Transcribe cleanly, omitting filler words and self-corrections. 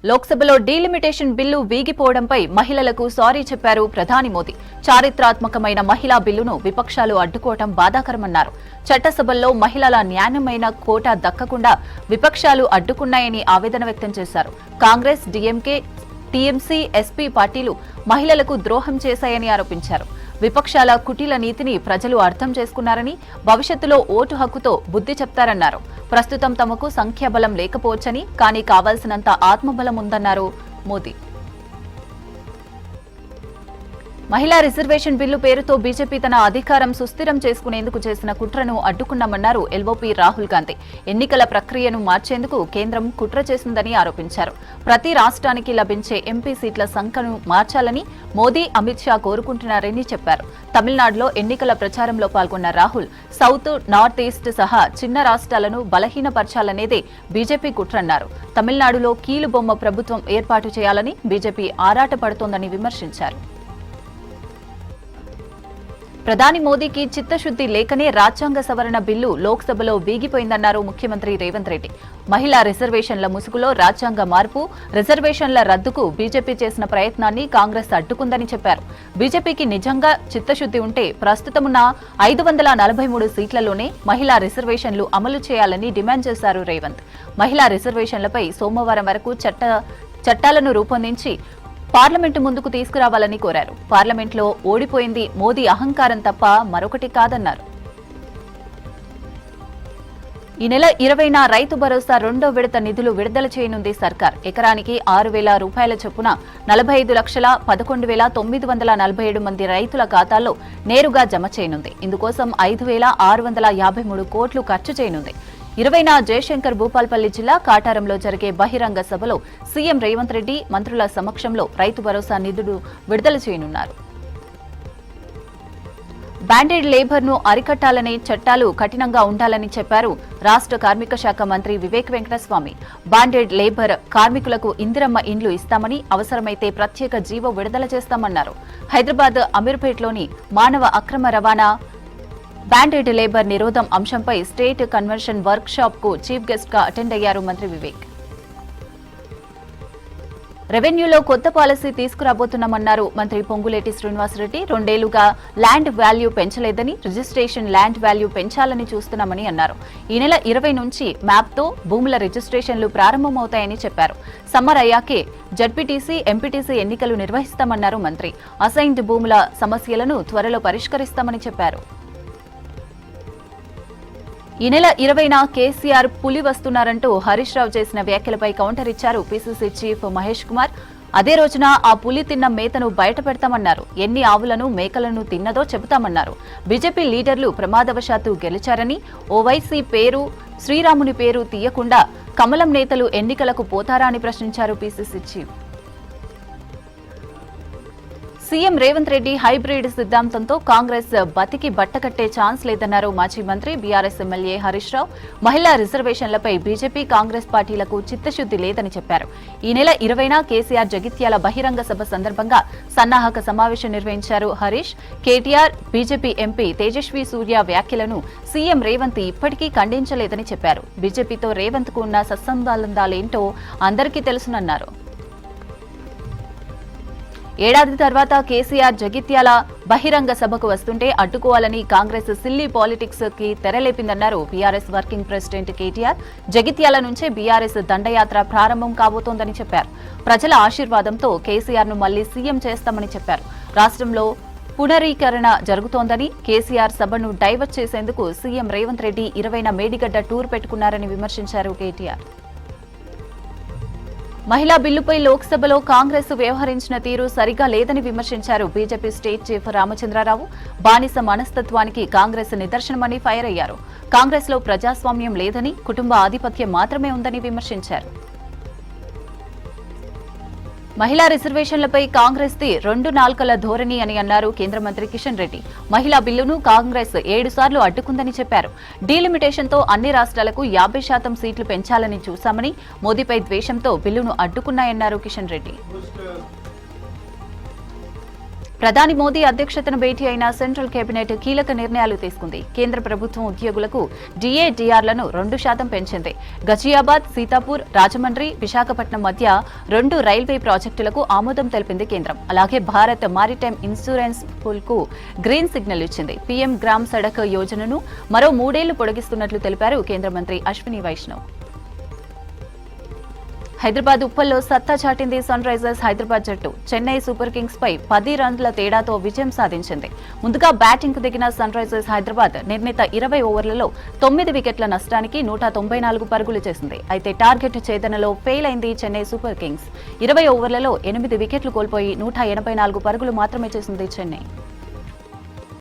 లోక్సభలో delimitation bill వీగిపోవడంపై మహిళలకు sorry చెప్పారు ప్రధాని మోదీ. చారిత్రాత్మకమైన మహిళా బిల్లును విపక్షాలు అడ్డుకోవడం బాధాకరమన్నారు. చట్టసభల్లో మహిళల న్యాయమైన కోటా దక్కకుండా విపక్షాలు అడ్డుకున్నాయని ఆవేదన వ్యక్తం చేశారు. కాంగ్రెస్, డీఎంకే, టీఎంసీ, ఎస్పీ పార్టీలు మహిళలకు ద్రోహం చేశాయని ఆరోపించారు. విపక్షాల కుటిల నీతిని ప్రజలు అర్థం చేసుకున్నారని, భవిష్యత్తులో ఓటు హక్కుతో బుద్ధి చెప్తారన్నారు. ప్రస్తుతం తమకు సంఖ్యాబలం లేకపోవచ్చని, కానీ కావాల్సినంత ఆత్మబలం ఉందన్నారు మోదీ. మహిళా రిజర్వేషన్ బిల్లు పేరుతో బీజేపీ తన అధికారం సుస్థిరం చేసుకునేందుకు చేసిన కుట్రను అడ్డుకున్నామన్నారు ఎల్ఓపీ రాహుల్ గాంధీ. ఎన్నికల ప్రక్రియను మార్చేందుకు కేంద్రం కుట్ర చేసిందని ఆరోపించారు. ప్రతి రాష్ట్రానికి లభించే ఎంపీ సీట్ల సంఖ్యను మార్చాలని మోదీ, అమిత్ షా కోరుకుంటున్నారని చెప్పారు. తమిళనాడులో ఎన్నికల ప్రచారంలో పాల్గొన్న రాహుల్ సౌత్, నార్త్ ఈస్ట్ సహా చిన్న రాష్ట్రాలను బలహీనపరచాలనేదే బీజేపీ కుట్రన్నారు. తమిళనాడులో కీలుబొమ్మ ప్రభుత్వం ఏర్పాటు చేయాలని బీజేపీ ఆరాటపడుతోందని విమర్శించారు. ప్రధాని మోదీకి చిత్తశుద్ది లేకనే రాజ్యాంగ సవరణ బిల్లు లోక్సభలో వీగిపోయిందన్నారు ముఖ్యమంత్రి రేవంత్ రెడ్డి. మహిళా రిజర్వేషన్ల ముసుగులో రాజ్యాంగ మార్పు, రిజర్వేషన్ల రద్దుకు బీజేపీ చేసిన ప్రయత్నాన్ని కాంగ్రెస్ అడ్డుకుందని చెప్పారు. బీజేపీకి నిజంగా చిత్తశుద్ది ఉంటే ప్రస్తుతమున్న 543 సీట్లలోనే మహిళా రిజర్వేషన్లు అమలు చేయాలని డిమాండ్ చేశారు రేవంత్. మహిళా రిజర్వేషన్లపై సోమవారం వరకు చట్టాలను రూపొందించి పార్లమెంటు ముందుకు తీసుకురావాలని కోరారు. పార్లమెంట్లో ఓడిపోయింది మోదీ అహంకారం తప్ప మరొకటి కాదన్నారు. ఈ నెల 20న రైతు భరోసా రెండో విడత నిధులు విడుదల చేయనుంది సర్కార్. ఎకరానికి 6,000 రూపాయల చొప్పున 45,11,947 మంది రైతుల ఖాతాల్లో నేరుగా జమ చేయనుంది. ఇందుకోసం 5,653 కోట్లు ఖర్చు చేయనుంది. 20న జయశంకర్ భూపాల్పల్లి జిల్లా కాటారంలో జరిగే బహిరంగ సభలో సీఎం రేవంత్ రెడ్డి మంత్రుల సమక్షంలో రైతు భరోసా నిధులు విడుదల చేయనున్నారు. బ్యాండెడ్ లేబర్ ను అరికట్టాలనే చట్టాలు కఠినంగా ఉండాలని చెప్పారు రాష్ట్ర కార్మిక శాఖ మంత్రి వివేక్ వెంకటస్వామి. బాండెడ్ లేబర్ కార్మికులకు ఇందిరమ్మ ఇండ్లు ఇస్తామని, అవసరమైతే ప్రత్యేక జీవో విడుదల చేస్తామన్నారు. హైదరాబాద్ అమీర్పేట్లోని మానవ అక్రమ రవాణా, బ్యాండెడ్ లేబర్ నిరోధం అంశంపై స్టేట్ కన్వెన్షన్ వర్క్ షాప్ కు చీఫ్ గెస్ట్ గా అటెండ్ అయ్యారు మంత్రి వివేక్. రెవెన్యూలో కొత్త పాలసీ తీసుకురాబోతున్నామన్నారు మంత్రి పొంగులేటి శ్రీనివాసరెడ్డి. 2 ఏళ్లుగా ల్యాండ్ వాల్యూ పెంచలేదని, రిజిస్ట్రేషన్ ల్యాండ్ వాల్యూ పెంచాలని చూస్తున్నామని అన్నారు. ఈ నెల 20 నుంచి మ్యాప్తో భూముల రిజిస్ట్రేషన్లు ప్రారంభమవుతాయని చెప్పారు. సమ్మర్ అయ్యాకే జడ్పీటీసీ, ఎంపీటీసీ ఎన్నికలు నిర్వహిస్తామన్నారు మంత్రి. అసైన్డ్ భూముల సమస్యలను త్వరలో పరిష్కరిస్తామని చెప్పారు. ఈ నెల 20న కేసీఆర్ పులి వస్తున్నారంటూ హరీష్ రావు చేసిన వ్యాఖ్యలపై కౌంటర్ ఇచ్చారు పీసీసీ చీఫ్ మహేష్ కుమార్. అదే రోజున ఆ పులి తిన్న మేతను బయట పెడతామన్నారు. ఎన్ని ఆవులను, మేకలను తిన్నదో చెబుతామన్నారు. బీజేపీ లీడర్లు ప్రమాదవశాత్తు గెలిచారని, ఓవైసీ పేరు, శ్రీరాముని పేరు తీయకుండా కమలం నేతలు ఎన్నికలకు పోతారా అని ప్రశ్నించారు PCC chief. CM Revanth Reddy hybrid సిద్ధాంతంతో కాంగ్రెస్ బతికి బట్టకట్టే ఛాన్స్ లేదన్నారు మాజీ మంత్రి, బీఆర్ఎస్ ఎమ్మెల్యే హరీష్ రావు. మహిళా రిజర్వేషన్లపై బీజేపీ, కాంగ్రెస్ పార్టీలకు చిత్తశుద్ది లేదని చెప్పారు. ఈ నెల 20న కేసీఆర్ జగిత్యాల బహిరంగ సభ సందర్భంగా సన్నాహక సమావేశం నిర్వహించారు హరీష్. కేటీఆర్, బీజేపీ ఎంపీ తేజస్వి సూర్య వ్యాఖ్యలను సీఎం రేవంత్ ఇప్పటికీ ఖండించలేదని చెప్పారు. బీజేపీతో రేవంత్ కు ఉన్న సత్సంబంధాలేంటో అందరికీ తెలుసునన్నారు. ఏడాది తర్వాత కేసీఆర్ జగిత్యాల బహిరంగ సభకు వస్తుంటే అడ్డుకోవాలని కాంగ్రెస్ సిల్లీ పాలిటిక్స్ కి తెరలేపిందన్నారు BRS working president KTR. Jagtial నుంచే బీఆర్ఎస్ దండయాత్ర ప్రారంభం కాబోతోందని చెప్పారు. ప్రజల ఆశీర్వాదంతో కేసీఆర్ ను మళ్లీ సీఎం చేస్తామని చెప్పారు. రాష్ట్రంలో పునరీకరణ జరుగుతోందని, కేసీఆర్ సభను డైవర్ట్ చేసేందుకు సీఎం రేవంత్ రెడ్డి 20న మేడిగడ్డ టూర్ పెట్టుకున్నారని విమర్శించారు కేటీఆర్. మహిళా బిల్లుపై లోక్సభలో కాంగ్రెస్ వ్యవహరించిన తీరు సరిగా లేదని విమర్శించారు బీజేపీ స్టేట్ చీఫ్ రామచంద్రరావు. బానిస మనస్తత్వానికి కాంగ్రెస్ నిదర్శనమని ఫైర్ అయ్యారు. కాంగ్రెస్ లో ప్రజాస్వామ్యం లేదని, కుటుంబ ఆధిపత్యం మాత్రమే ఉందని విమర్శించారు. మహిళా రిజర్వేషన్లపై కాంగ్రెస్ ది 2 నాల్కల ధోరణి అని అన్నారు కేంద్ర మంత్రి కిషన్ రెడ్డి. మహిళా బిల్లును కాంగ్రెస్ 7 సార్లు అడ్డుకుందని చెప్పారు. డీలిమిటేషన్తో అన్ని రాష్ట్రాలకు 50% సీట్లు పెంచాలని చూశామని, మోదీపై ద్వేషంతో బిల్లును అడ్డుకున్నాయన్నారు కిషన్ రెడ్డి. ప్రధాని మోదీ అధ్యక్షతన భేటీ అయిన సెంట్రల్ కేబినెట్ కీలక నిర్ణయాలు తీసుకుంది. కేంద్ర ప్రభుత్వం ఉద్యోగులకు డిఏడిఆర్లను 2% పెంచింది. గజియాబాద్, సీతాపూర్, రాజమండ్రి, విశాఖపట్నం మధ్య 2 రైల్వే ప్రాజెక్టులకు ఆమోదం తెలిపింది కేంద్రం. అలాగే భారత్ మారిటైమ్ ఇన్సూరెన్స్ పూల్ కు గ్రీన్ సిగ్నల్ ఇచ్చింది. పీఎం గ్రామ్ సడక్ యోజనను మరో 3 ఏళ్లు పొడిగిస్తున్నట్లు తెలిపారు కేంద్ర మంత్రి అశ్విని వైష్ణవ్. హైదరాబాద్ ఉప్పల్లో సత్తా చాటింది సన్ రైజర్స్ హైదరాబాద్ జట్టు. చెన్నై సూపర్ కింగ్స్ పై 10 రన్ల తేడాతో విజయం సాధించింది. ముందుగా బ్యాటింగ్ కు దిగిన సన్ రైజర్స్ హైదరాబాద్ నిర్ణీత 20 ఓవర్లలో 9 వికెట్ల నష్టానికి 194 పరుగులు చేసింది. అయితే టార్గెట్ ఛేదనలో ఫెయిల్ అయింది చెన్నై సూపర్ కింగ్స్. 20 ఓవర్లలో 8 వికెట్లు కోల్పోయి 184 పరుగులు మాత్రమే చేసింది చెన్నై.